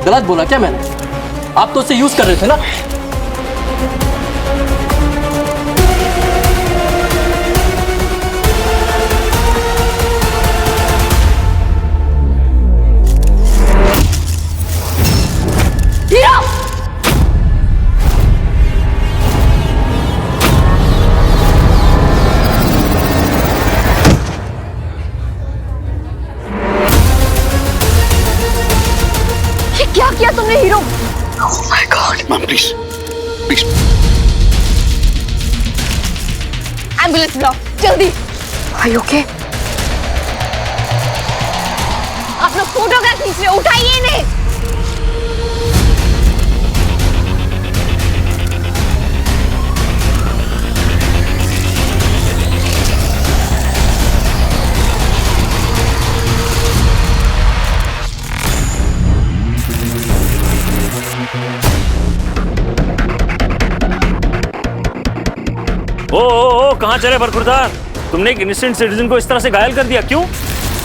गलत बोला क्या मैंने? आप तो उसे यूज कर रहे थे ना? क्या किया तुमने hero? Oh my God! Mom, please, please. Ambulance बुलाओ जल्दी। Are you okay? आप लोग फोटोग्राफ खींच रहे हो, उठाइए इन्हें। ओ कहाँ चले बरखुरदार? तुमने एक इनोसेंट सिटीजन को इस तरह से घायल कर दिया, क्यों?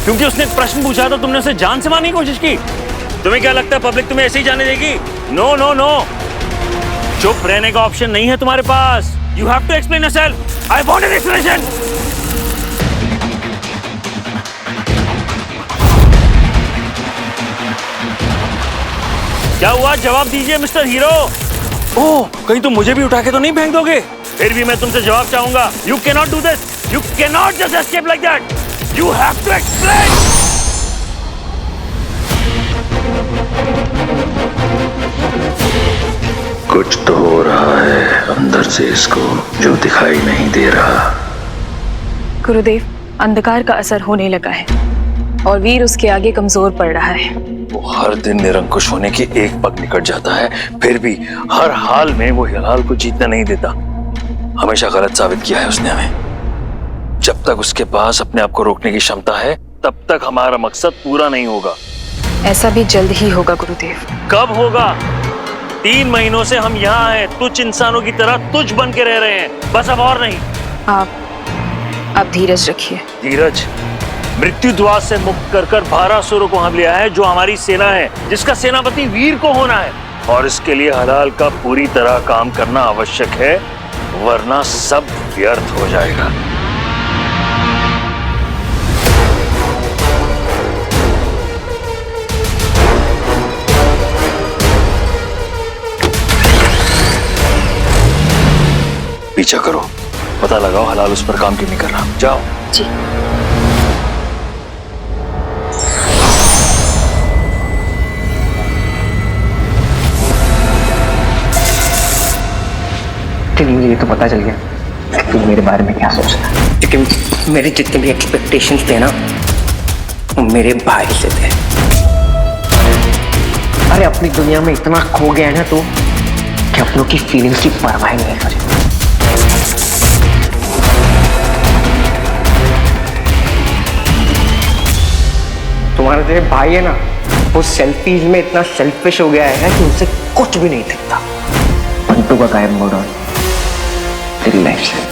क्योंकि उसने एक प्रश्न पूछा तो तुमने उसे जान से मारने की कोशिश की। तुम्हें क्या लगता है पब्लिक तुम्हें ऐसे ही जाने देगी? नो नो नो, चुप रहने का ऑप्शन नहीं है तुम्हारे पास। You have to explain yourself. I want an explanation. क्या हुआ, जवाब दीजिए मिस्टर हीरो। ओह, कहीं तुम मुझे भी उठा के तो नहीं फेंक दोगे? फिर भी मैं तुमसे जवाब चाहूंगा। You can not do this, you can not just escape like that, you have to explain. कुछ तो हो रहा है अंदर से इसको जो दिखाई नहीं दे रहा। गुरुदेव, अंधकार का असर होने लगा है और वीर उसके आगे कमजोर पड़ रहा है। वो हर दिन निरंकुश होने की एक पग निकट जाता है, फिर भी हर हाल में वो हिलाल को जीतना नहीं देता। हमेशा गलत साबित किया है उसने हमें। जब तक उसके पास अपने आप को रोकने की क्षमता है तब तक हमारा मकसद पूरा नहीं होगा। ऐसा भी जल्द ही होगा गुरुदेव। कब होगा? 3 महीनों से हम यहाँ हैं, तुच्छ इंसानों की तरह तुच्छ बन के रह रहे हैं, बस अब और नहीं। आप धीरज रखिए। धीरज? मृत्यु द्वार से मुक्त कर कर 12 असुरों को हम लिया है, जो हमारी सेना है, जिसका सेनापति वीर को होना है। और इसके लिए हलाल का पूरी तरह काम करना आवश्यक है, वरना सब व्यर्थ हो जाएगा। पीछा करो, पता लगाओ हलाल उस पर काम क्यों नहीं कर रहा। जाओ। जी। चलिए, मुझे ये तो पता चल गया कि तू मेरे बारे में क्या सोच रहा है, लेकिन मेरे जितने भी एक्सपेक्टेशंस थे ना, वो मेरे भाई से थे। अरे अपनी दुनिया में इतना खो गया है ना तू कि अपनों की फीलिंग्स की परवाह नहीं करे। तुम्हारा जो भाई है ना, वो सेल्फीज में इतना सेल्फिश हो गया है कि उनसे कुछ भी नहीं दिखता। पंटू का गायब मोड़ ऑन तेरी लाइफ से।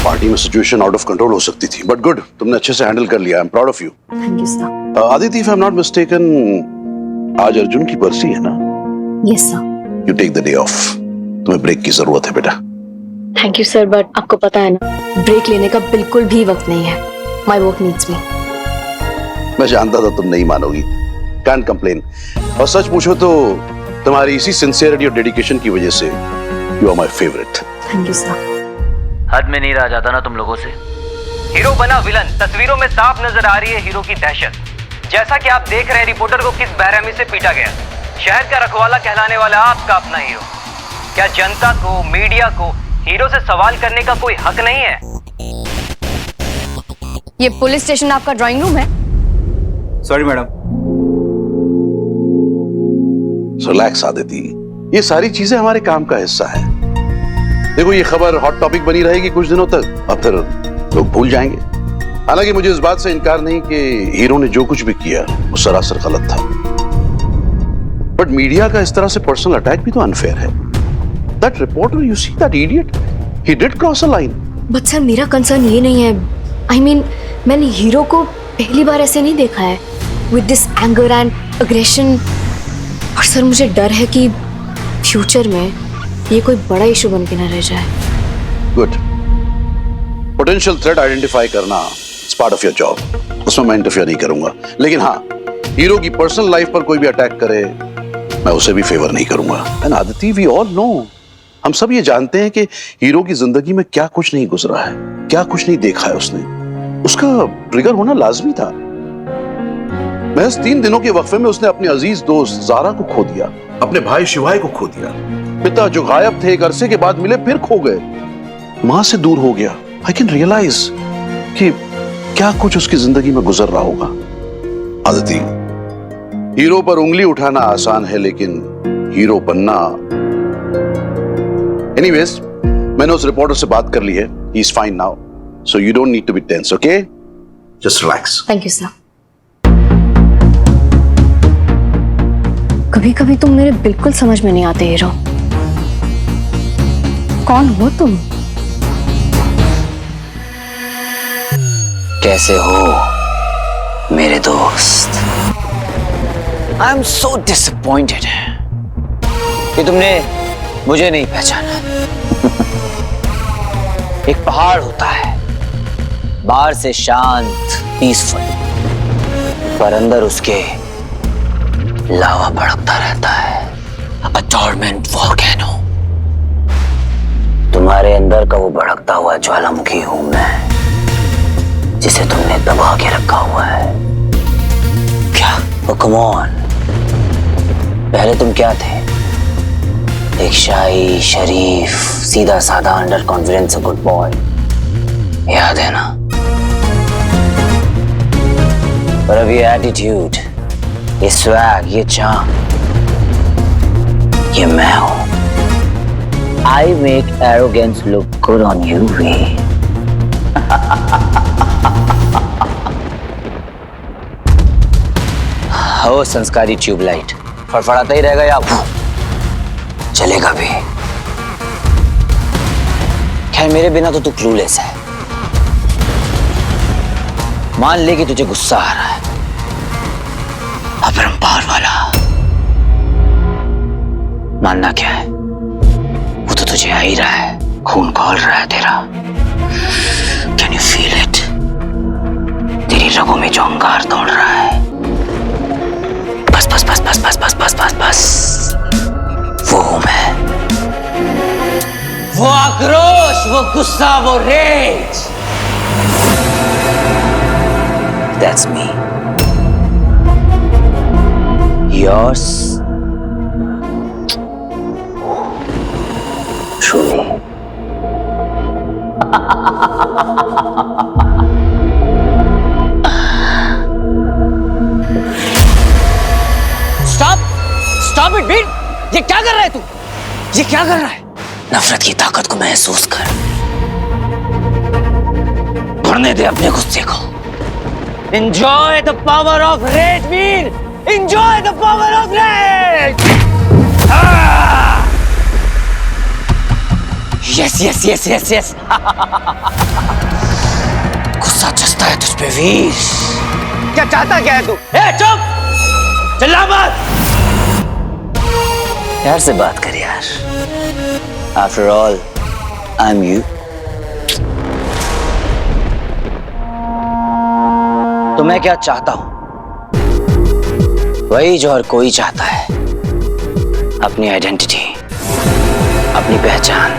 पार्टी में सिचुएशन आउट ऑफ कंट्रोल हो सकती थी, बट गुड, तुमने अच्छे से हैंडल कर लिया। I am proud of you. Thank you sir. Aditi, if I am not mistaken, आज अर्जुन की बरसी है ना? Yes sir. You take the day off. तुम्हें ब्रेक की जरूरत है बेटा। थैंक यू सर, बट आपको पता है ना, ब्रेक लेने का बिल्कुल भी वक्त नहीं है। माय वर्क नीड्स मी। मैं जानता था तुम नहीं मानोगी। Cantt complain. और सच पूछो तो तुम्हारी इसी सिंसियरिटी और डेडिकेशन की वजह से you are my favourite. Thank you sir. हद में नहीं रहा जाता ना तुम लोगों से। हीरो बना विलन, तस्वीरों में साफ नजर आ रही है हीरो की दहशत। जैसा कि आप देख रहे हैं, रिपोर्टर को किस बेरहमी से पीटा गया। शहर का रखवाला कहलाने वाला आपका अपना हीरो। क्या जनता को, मीडिया को हीरो से सवाल करने का कोई हक नहीं है? ये पुलिस स्टेशन आपका ड्राइंग रूम है? Sorry madam. रिलैक्स आदिति, ये सारी चीजें हमारे काम का हिस्सा है। देखो, ये खबर हॉट टॉपिक बनी रहेगी कुछ दिनों तक, और फिर लोग भूल जाएंगे। हालांकि मुझे इस बात से इनकार नहीं कि हीरो ने जो कुछ भी किया वो सरासर गलत था, बट मीडिया का इस तरह से पर्सनल अटैक भी तो अनफेयर है। That reporter, you see that idiot, he did cross a line. But sir, मेरा कंसर्न ये नहीं है। आई मीन, मैंने हीरो को पहली बार ऐसे नहीं देखा है, with this anger and aggression. और सर, मुझे डर है कि फ्यूचर में ये कोई बड़ा इशू बन के ना रह जाए। गुड। पोटेंशियल थ्रेट आइडेंटिफाई करना it's part of your job, उसमें मैं इंटरफेयर नहीं करूंगा। लेकिन हाँ, हीरो की पर्सनल लाइफ पर कोई भी अटैक करे, मैं उसे भी फेवर नहीं करूंगा। And Aditi, we all know, हम सब ये जानते हैं कि हीरो की जिंदगी में क्या कुछ नहीं गुजरा है, क्या कुछ नहीं देखा है उसने। उसका ट्रिगर होना लाजमी था। महज 3 दिनों के वक्फे में उसने अपने अजीज दोस्त ज़ारा को खो दिया, अपने भाई शिवाय को खो दिया, पिता जो गायब थे एक अरसे के बाद मिले फिर खो गए, मां से दूर हो गया। आई कैन रियलाइज कि क्या कुछ उसकी जिंदगी में गुजर रहा होगा। आदिति, हीरो पर उंगली उठाना आसान है, लेकिन हीरो बनना। एनीवेज, मैंने उस रिपोर्टर से बात कर ली है। He is fine now, so you don't need to be tense, okay? Just relax. Thank you sir. कभी कभी तुम मेरे बिल्कुल समझ में नहीं आते हीरो। कौन हो तुम? कैसे हो मेरे दोस्त? आई एम सो डिसअपॉइंटेड कि तुमने मुझे नहीं पहचाना। एक पहाड़ होता है, बाहर से शांत, पीसफुल, पर अंदर उसके लावा भड़कता रहता है। A dormant volcano। तुम्हारे अंदर का वो भड़कता हुआ ज्वालामुखी हूं मैं, जिसे तुमने दबा के रखा हुआ है। क्या? Oh, come on। पहले तुम क्या थे? एक शाही, शरीफ, सीधा साधा, अंडर कॉन्फिडेंस गुड बॉय, याद है ना? पर अब ये एटीट्यूड, ये स्वैग, ये चार्म, ये मैं हूं। I make arrogance look good on you, वे। हो संस्कारी ट्यूबलाइट, फड़फड़ाता ही रहेगा या चलेगा भी? खैर मेरे बिना तो तू क्लूलेस है। मान ले कि तुझे गुस्सा आ रहा है, अपरंपार वाला। मानना क्या है? वो तो तुझे आ ही रहा है, खून खौल रहा है तेरा। Can you feel it? तेरी रगों में जो अंगार दौड़ रहा है। बस बस बस बस बस बस बस बस बस, वो हूं मैं। वो आक्रोश, वो गुस्सा, वो rage, that's me. Yours truly। Stop it, beat! ये क्या कर रहा है तू? ये क्या कर रहा है? नफरत की ताकत को महसूस कर, भरने दे अपने गुस्से को। Enjoy the power of rage, Veer! Enjoy the power of rage! Yes, yes, yes, yes, yes! गुस्सा चस्ता है तुझ पे, वीर। क्या चाहता क्या है तू? चुप! चिल्ला मत! प्यार से बात कर यार। After all, I'm you। तो मैं क्या चाहता हूं? वही जो हर कोई चाहता है, अपनी आइडेंटिटी, अपनी पहचान।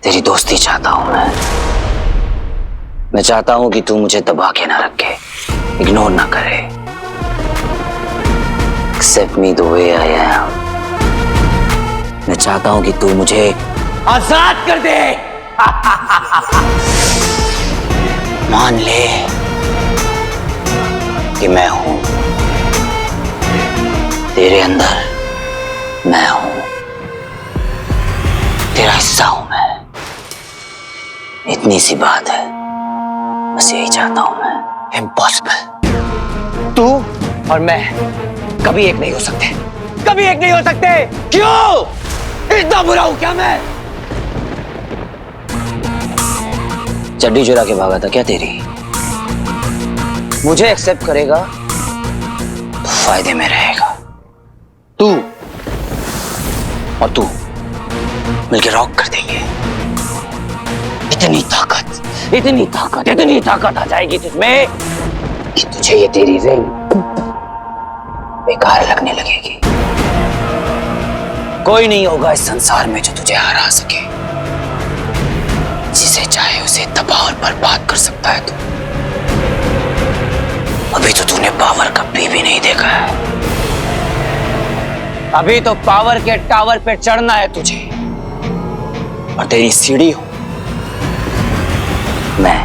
तेरी दोस्ती चाहता हूं मैं चाहता हूं कि तू मुझे दबा के ना रखे, इग्नोर ना करे। Accept me the way I am। मैं चाहता हूं कि तू मुझे आजाद कर दे। मान ले कि मैं हूं तेरे अंदर, मैं हूं तेरा हिस्सा हूं मैं। इतनी सी बात है, बस यही चाहता हूं मैं। इम्पॉसिबल। तू और मैं कभी एक नहीं हो सकते, कभी एक नहीं हो सकते। क्यों? इतना बुरा हूं क्या मैं? चड्डी चुरा के भागा था क्या तेरी? मुझे एक्सेप्ट करेगा तो फायदे में रहेगा। तू और तू मिलके रॉक कर देंगे। इतनी ताकत, इतनी ताकत, इतनी ताकत आ जाएगी तुझमें कि तुझे ये तेरी रिंग बेकार लगने लगेगी। कोई नहीं होगा इस संसार में जो तुझे हरा सके। जिसे चाहे उसे तबाह और बर्बाद कर सकता है तू। अभी तो तूने पावर कभी भी नहीं देखा है। अभी तो पावर के टावर पे चढ़ना है तुझे, और तेरी सीढ़ी हो मैं।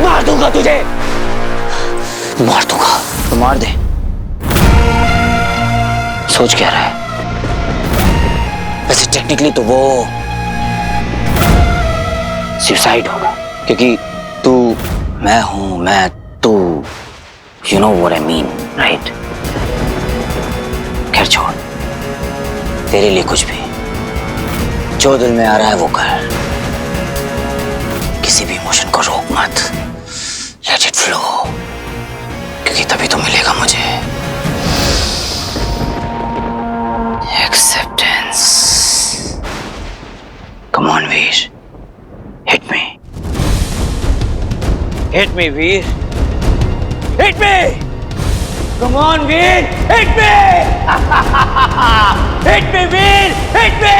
मार दूंगा तुझे, मार दूंगा तो मार दे। सोच क्या रहा है? वैसे टेक्निकली तो वो सुसाइड होगा, क्योंकि तू मैं हूं, मैं तू। You know what I mean, right? खैर छोड़, तेरे लिए कुछ भी जो दिल में आ रहा है वो कर। किसी भी इमोशन को रोक मत, लेट इट फ्लो। क्योंकि तभी तो मिलेगा मुझे acceptance. Come on Veer, hit me, hit me Veer, hit me, come on Veer, hit me, hit me Veer, hit me,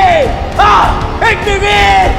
hit me Veer.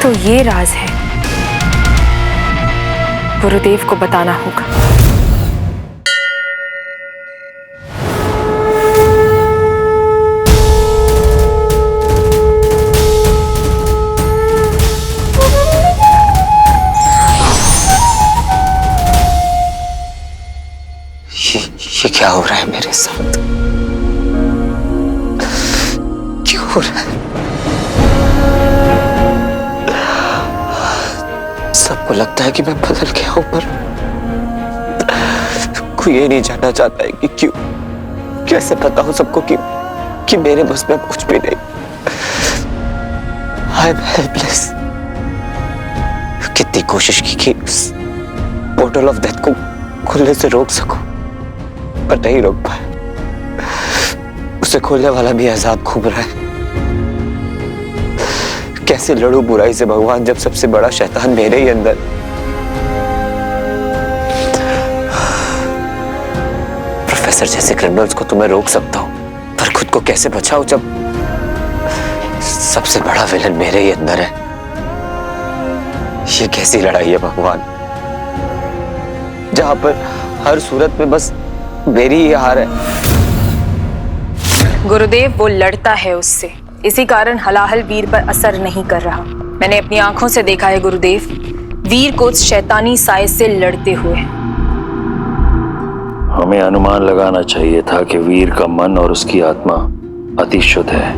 तो ये राज है, गुरुदेव को बताना होगा। ये क्या हो रहा है मेरे साथ? क्यों हो रहा है? सबको लगता है कि मैं बदल गया हूं, पर कोई ये नहीं जानना चाहता है कि क्यों। कैसे बताऊं सबको कि मेरे बस में कुछ भी नहीं। I am helpless. कितनी कोशिश की कि उस पोर्टल ऑफ डेथ को खुलने से रोक सकूं, पर नहीं रोक पाया। उसे खोलने वाला भी आजाद घूम रहा है। कैसे लड़ूं बुराई से भगवान, जब सबसे बड़ा शैतान मेरे ही अंदर। प्रोफेसर जैसे क्रिमिनल्स को तो मैं रोक सकता हूं, पर खुद को कैसे बचाऊं जब सबसे बड़ा विलन मेरे ही अंदर है। ये कैसी लड़ाई है भगवान, जहां पर हर सूरत में बस मेरी ही हार है। गुरुदेव वो लड़ता है उससे, इसी कारण हलाहल वीर पर असर नहीं कर रहा। मैंने अपनी आंखों से देखा है गुरुदेव, वीर को उस शैतानी साए से लड़ते हुए। हमें अनुमान लगाना चाहिए था कि वीर का मन और उसकी आत्मा अति शुद्ध है,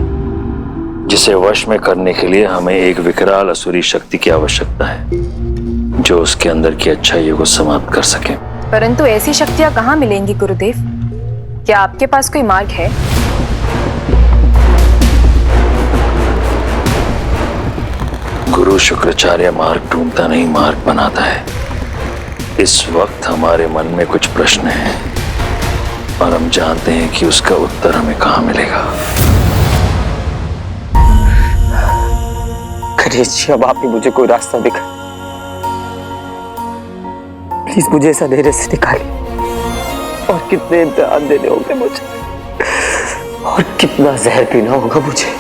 जिसे वश में करने के लिए हमें एक विकराल असुरी शक्ति की आवश्यकता है, जो उसके अंदर की अच्छाइयों को समाप्त कर सके। परंतु ऐसी शक्तियां कहाँ मिलेंगी गुरुदेव? क्या आपके पास कोई मार्ग है? गुरु शुक्राचार्य मार्ग ढूंढता नहीं, मार्ग बनाता है। इस वक्त हमारे मन में कुछ प्रश्न हैं और हम जानते हैं कि उसका उत्तर हमें कहाँ मिलेगा। गणेश जी, अब आप ही मुझे कोई रास्ता दिखा। प्लीज मुझे इस अंधेरे से निकालिए। और कितने इम्तिहान देने होंगे मुझे, और कितना जहर पीना होगा मुझे।